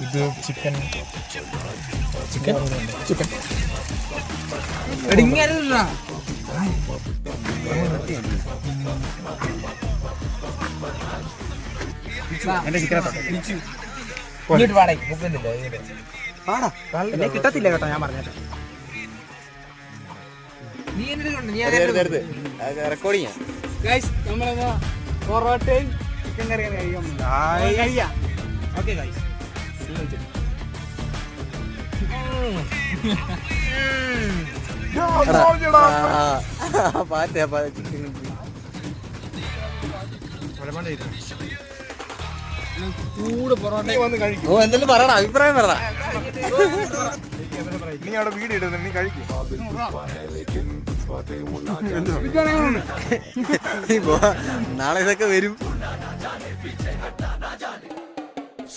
ഇത് chicken chicken chicken എന്റെ chicken കിട്ടത്തില്ല കേട്ടോ ഞാൻ പറഞ്ഞത് റെക്കോർഡിങ് പൊറോട്ടയും ചിക്കൻ കറിയാണ് കഴിക്കാം ഓക്കെ ഗൈസ് ചൂട് പൊറോട്ട വന്ന് കഴിക്കും. എന്തെങ്കിലും പറയണ അഭിപ്രായം പറ. നീ അവിടെ വീഡിയോ ഇടുന്നു, നീ കഴിക്കും. നാളെ ഇതൊക്കെ വരും.